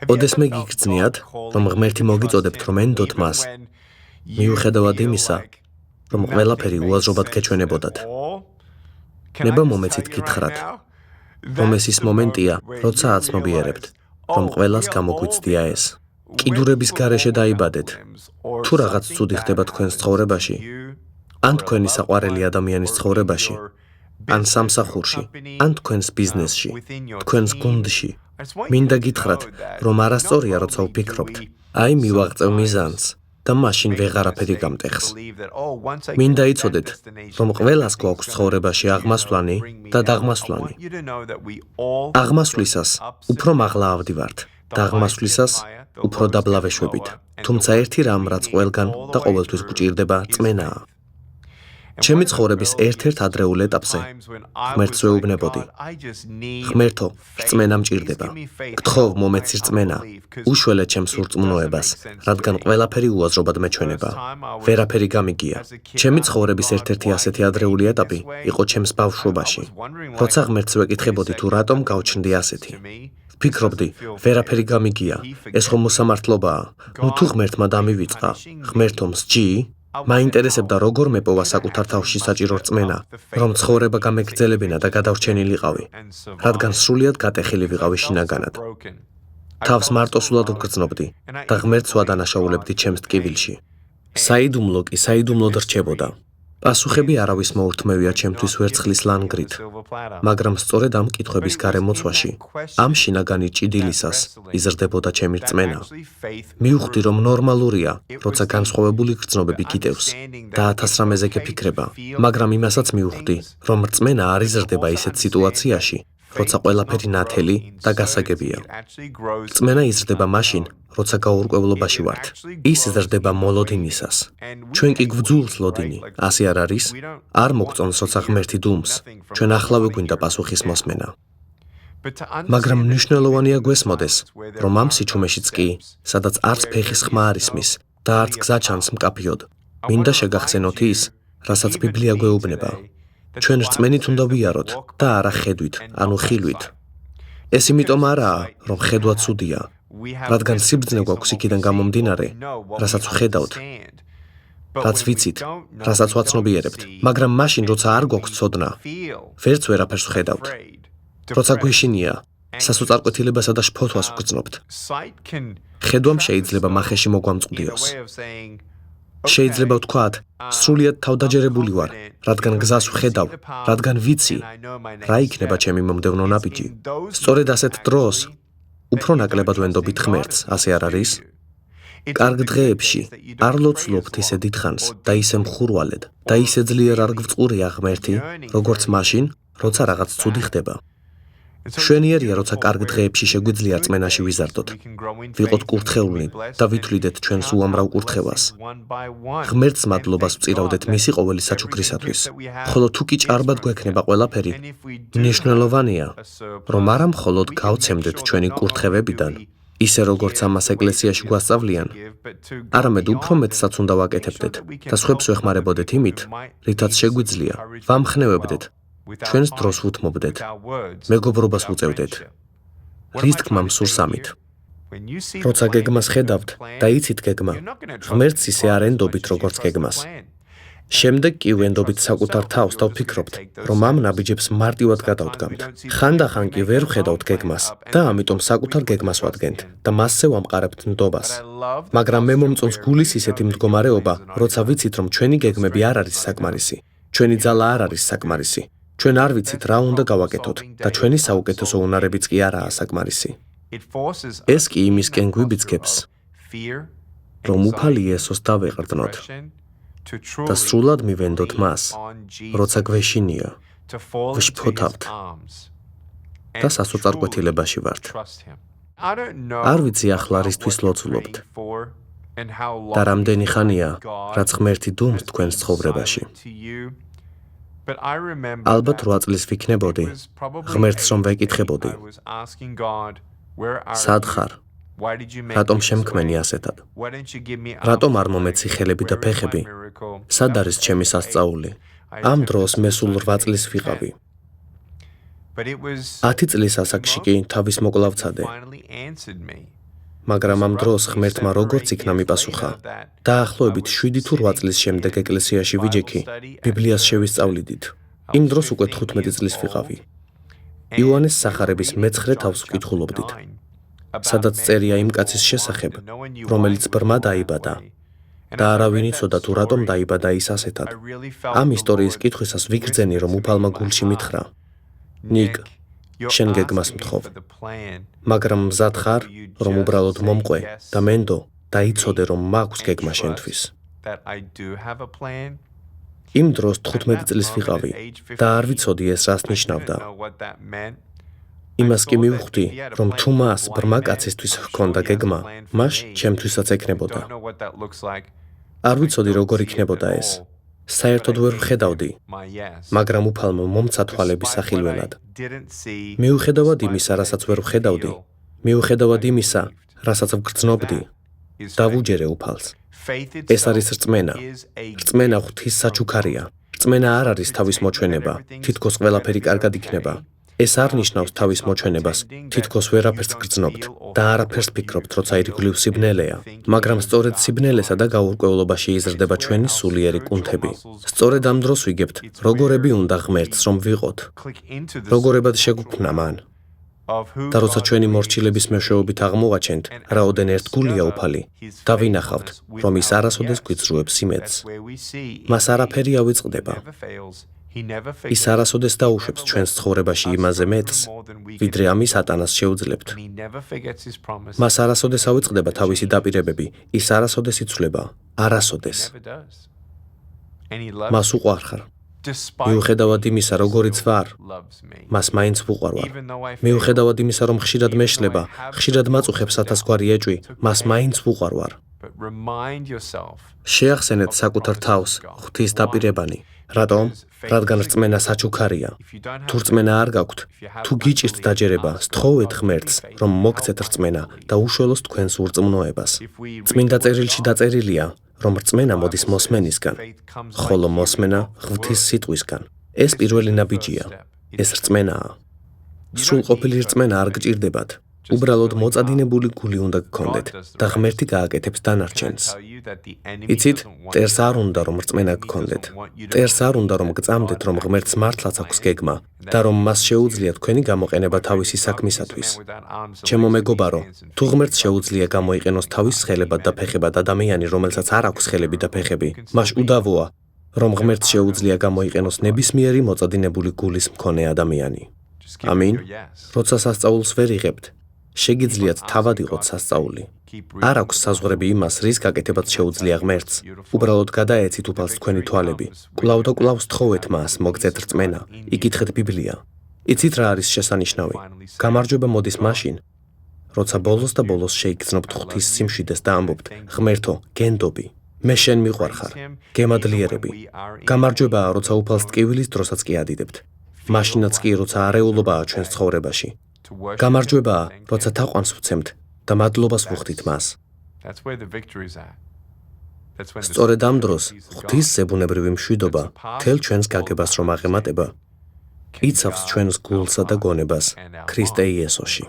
ოდესმე გიგრძნიათ, რომ ღმერთი მოგიწოდებთ, რომ ენდოთ მას, მიუხედავად იმისა, რომ ყველაფერი უაზრობად გეჩვენებოდათ. ნება მომეცით გითხრათ, რომ ეს ის მომენტია, როცა აცნობიერებთ, რომ ყველას გამოგვიცდია ეს. კიდურების გარეშე დაიბადეთ, თუ რაღაც ცუდი ხდება თქვენს ცხოვრებაში, ან თქვენი საყვარელი ადამიანის ცხოვრებაში, ან სამსახურში, ან თქვენს ბიზნესში, თქვენს გუნდში, მინდა გითხრათ, რომ არასწორია, როცა ვფიქრობთ, აი მივაღწევ მიზანს და მაშინ ვეღარაფერი გამტეხს. მინდა იცოდეთ, რომ ყველას გვაქვს ცხოვრებაში აღმასვლანი და დაღმასვლანი. აღმასვლისას უფრო მაღლა ავდივართ და აღმასვლისას უფრო დაბლა ვეშვებით. თუმცა ერთი რამ, რაც ყველგან და ყოველთვის გვჭირდება, რწმენაა. ჩემი ცხოვრების ერთ-ერთ ადრეულ ეტაპზე ღმერთს ვეუბნებოდი. ღმერთო, რწმენა მჭირდება. გთხოვ, მომეცი რწმენა, უშველე ჩემს ურწმუნოებას, რადგან ყველაფერი უაზრობად მეჩვენება. ვერაფერი გამიგია. ჩემი ცხოვრების ერთ-ერთი ასეთი ადრეული ეტაპი იყო ჩემს ბავშვობაში. როცა ღმერთს ვეკითხებოდი, თუ რატომ გავჩნდი ასეთი. ვფიქრობდი, ვერაფერი გამიგია, ეს ხომ მოსამართლობაა. ნუ თუ ღმერთმა დამივიწყა, ღმერთო მსჯი? მაინტერესებდა როგორ მეპოვა საკუთარ თავში საჭირო რწმენა, რომ ცხოვრება გამეგრძელებინა და გადავრჩენილიყავი, რადგან სრულიად გატეხილი ვიყავი შინაგანად. თავს მარტოსულად ვგრძნობდი და ღმერთს ვადანაშაულებდი ჩემს ტკივილში. საიდუმლო კი საიდუმლოდ რჩებოდა. პასუხები არავის მოურთმევია ჩემთვის ვერცხლის ლანგრით, მაგრამ სწორედ ამ კითხვების გარემოცვაში, ამ შინაგანი ჭიდილისას იზრდებოდა ჩემი რწმენა. მივხვდი, რომ ნორმალურია, როცა განსხვავებული გრძნობები გიტევს და 1000 რამეზე გეფიქრება, მაგრამ იმასაც მივხვდი, რომ რწმენა არ იზრდება ისეთ სიტუაციაში, როცა ყველაფერი ნათელი და გასაგებია. რწმენა იზრდება მაშინ, როცა გაურკვევლობაში ვართ. ის იზრდება მოლოდინისას. ჩვენ კი გვძულთ ლოდინი, ასე არ არის? არ მოგწონს, როცა ღმერთი დუმს. ჩვენ ახლავე გვინდა პასუხის მოსმენა. მაგრამ მნიშვნელოვანია გვესმოდეს, რომ ამ სიჩუმეშიც კი, სადაც არც ფეხის ხმა არ ისმის და არც გზა ჩანს მკაფიოდ, მინდა შეგახსენოთ ის, რასაც ბიბლია გვეუბნება. ჩვენ რწმენით უნდა ვიაროთ და არა ხედვით, ანუ ხილვით. ეს იმიტომ არაა, რომ ხედვა ცუდია, რადგან სიბრძნე გვაქვს იქიდან გამომდინარე, რასაც ვხედავთ, რაც ვიცით, რასაც ვაცნობიერებთ, მაგრამ მაშინ, როცა არ გვაქვს ცოდნა, ვერც ვერაფერს ვხედავთ. როცა გვეშინია, სასოწარკვეთილებასა და შფოთვას ვგრძნობთ. ხედვამ შეიძლება მახეში მოგვამწყდიოს. შეიძლება ვთქვათ, სრულიად თავდაჯერებული ვარ, რადგან გზას ვხედავ, რადგან ვიცი, რა იქნება ჩემი მომდევნო ნაბიჯი. სწორედ ასეთ დროს უფრო ნაკლებად ვენდობით ღმერთს, ასე არ არის? კარგ დღეებში არ ლოცულობთ ისე დიდხანს და ისე მხურვალედ და ისე ძლიერ არ გვწყურია ღმერთი, როგორც მაშინ, როცა რაღაც ცუდი ხდება. შვენიერია, როცა კარგ დღეებში შეგვიძლია რწმენაში ვიზარდოთ, ვიყოთ კურთხეულნი და ვითვლიდეთ ჩვენს უამრავ კურთხევას. ღმერთს მადლობას ვწირავდეთ მისი ყოველი საჩუქრისათვის, ხოლო თუ კი ჭარბად გვექნება ყველაფერი, მნიშვნელოვანია, რომ არა მხოლოდ გავცემდეთ ჩვენი კურთხევებიდან, ისე როგორც ამას ეკლესიაში გვასწავლიან, არამედ უფრო მეტსაც უნდა ვაკეთებდეთ და სხვებს ვეხმარებოდეთ იმით, რითაც შეგვიძლია, ვამხნევებდეთ, ჩვენს დროს ვუთმობდეთ, მეგობრობას ვუწევდეთ. რის თქმა მსურს ამით. როცა გეგმას ხედავთ და იცით გეგმა, ღმერთს ისე არ ენდობით, როგორც გეგმას. შემდეგ კი ვენდობით საკუთარ თავს და ვფიქრობთ, რომ ამ ნაბიჯებს მარტივად გადავდგამთ. ხანდახან კი ვერ ვხედავთ გეგმას და ამიტომ საკუთარ გეგმას ვადგენთ და მასზე ვამყარებთ ნდობას. მაგრამ მე მომწონს გულის ისეთი მდგომარეობა, როცა ვიცით, რომ ჩვენი გეგმები არ არის საკმარისი, ჩვენი ძალა არ არის საკმარისი. ჩვენ არ ვიცით, რა უნდა გავაკეთოთ და ჩვენი საუკეთესო უნარებიც კი არაა საკმარისი. ეს კი იმისკენ გვიბიძგებს, რომ უფალი იესოს დავეყრდნოთ და სრულად მივენდოთ მას, როცა გვეშინია, ვშფოთავთ და სასოწარკვეთილებაში ვართ. არ ვიცი ახლა რისთვის ლოცულობთ და რამდენი ხანია, რაც ღმერთი დუმს თქვენს ცხოვრებაში. ალბათ 8 წლის ვიქნებოდი, ღმერთს რომ ვეკითხებოდი, სად ხარ? რატომ შემქმენი ასეთად? რატომ არ მომეცი ხელები და ფეხები? სად არის ჩემი სასწაული? ამ დროს მე სულ 8 წლის ვიყავი. 10 წლის ასაკში კი თავის მოკლა ვცადე. მაგრამ ამ დროს ღმერთმა როგორც იქნა მიპასუხა. დაახლოებით 7 თუ 8 წლის შემდეგ ეკლესიაში ვიჯექი ბიბლიას შევისწავლიდით. იმ დროს უკვე 15 წლის ვიყავი. იოანეს სახარების მე-9 თავს ვკითხულობდით, სადაც წერია იმ კაცის შესახებ, რომელიც ბრმა დაიბადა და არავინ იცოდა თუ რატომ დაიბადა ის ასეთად. ამ ისტორიის კითხვისას ვიგრძენი, რომ უფალმა გულში მითხრა: ნიკ, შენ გეგმას მთხოვ, მაგრამ მზად ხარ, რომ უბრალოდ მომყვე და მენდო და იცოდე, რომ მაქვს გეგმა შენთვის. იმ დროს 15 წლის ვიყავი და არ ვიცოდი ეს რას ნიშნავდა. იმას კი მივხვდი, რომ თუ მას ბრმა კაცისთვის ჰქონდა გეგმა, მაშ ჩემთვისაც ექნებოდა. არ ვიცოდი როგორ იქნებოდა ეს. საერთოდ ვერ ვხედავდი, მაგრამ უფალმა მომცა თვალები სახილველად. მიუხედავად იმისა, რასაც ვერ ვხედავდი, მიუხედავად იმისა, რასაც ვგრძნობდი, დავუჯერე უფალს. ეს არის რწმენა. რწმენა ღვთის საჩუქარია. რწმენა არ არის თავის მოჩვენება, თითქოს ყველაფერი კარგად იქნება. ეს არ ნიშნავს თავის მოჩვენებას, თითქოს ვერაფერს გრძნობთ და არაფერს ფიქრობთ, როცა ირგვლივ სიბნელეა, მაგრამ სწორედ სიბნელესა და გაურკვევლობაში იზრდება ჩვენი სულიერი კუნთები. სწორედ ამ დროს ვიგებთ, როგორები უნდა ღმერთს რომ ვიყოთ, როგორებად შეგვქმნა მან. და როცა ჩვენი მორჩილების მეშვეობით აღმოვაჩენთ, რაოდენ ერთგულია უფალი, და ვინახავთ, რომ ის არასოდეს გვიძრუებს იმედს. მას არაფერი ავიწყდება. ის არასოდეს დაუშვებს ჩვენს ცხოვრებაში იმაზე მეტს, ვიდრე ამის ატანას შეუძლებთ. მას არასოდეს ავიწყდება თავისი დაპირებები, ის არასოდეს იცვლება, არასოდეს. მას უყვარხარ. მიუხედავად იმისა, როგორიც ვარ, მას მაინც ვუყვარვარ. მიუხედავად იმისა, რომ ხშირად მეშლება, ხშირად მაწუხებს ათასგვარი ეჭვი, მას მაინც ვუყვარვარ. შეახსენეთ საკუთარ თავს ღვთის დაპირებანი. რატომ? რადგან რწმენა საჩუქარია. თუ რწმენა არ გაქვთ, თუ გიჭირთ დაჯერება, სთხოვეთ ღმერთს, რომ მოგცეთ რწმენა და უშველოს თქვენს ურწმუნოებას. წმინდა წერილში დაწერილია, რომ რწმენა მოდის მოსმენისგან, ხოლო მოსმენა ღვთის სიტყვისგან. ეს პირველი ნაბიჯია. ეს რწმენაა. სრულყოფილი რწმენა არ გჭირდებათ. უბრალოდ მოწადინებული გული უნდა გქონდეთ და ღმერთი გააკეთებს დანარჩენს. იცით, ტერს არ უნდა რომ რწმენა გქონდეთ. ტერს არ უნდა რომ გწამდეთ, რომ ღმერთს მართლაც აქვს გეგმა და რომ მას შეუძლია თქვენი გამოყენება თავისი საქმისათვის. ჩემო მეგობარო, თუ ღმერთს შეუძლია გამოიყენოს თავის ხელებად და ფეხებად ადამიანი, რომელსაც არ აქვს ხელები და ფეხები, მაშ უდავოა, რომ ღმერთს შეუძლია გამოიყენოს ნებისმიერი მოწადინებული გულის მქონე ადამიანი. ამინ. როცა სასწაულს ვერ იღებთ, შეგიძლიათ თავად იყოთ სასწაული. არ აქვს საზღვრები იმას, რის გაკეთებაც შეუძლია ღმერთს. უბრალოდ გადაეცით უფალს თქვენი თვალები. კვლავ და კვლავ სთხოვეთ მას, მოგცეთ რწმენა, იკითხეთ ბიბლია. იცით რა არის შესანიშნავი? გამარჯვება მოდის მაშინ, როცა ბოლოს და ბოლოს შეიგრძნობთ ღვთის სიმშვიდეს და ამბობთ: ღმერთო, გენდობი, მე შენ მიყვარხარ, გემადლიერები. გამარჯვებაა, როცა უფალს ტკივილის დროსაც კი ადიდებთ. მაშინაც კი, როცა არეულობაა ჩვენს ცხოვრებაში. გამარჯვებაა, როცა თაყვანს ვცემთ და მადლობას ვუხდით მას. სწორედ ამ დროს ღვთის ზებუნებრივი მშვიდობა მთელ ჩვენს გაგებას რომ აღემატება, იცავს ჩვენს გულსა და გონებას ქრისტე იესოში.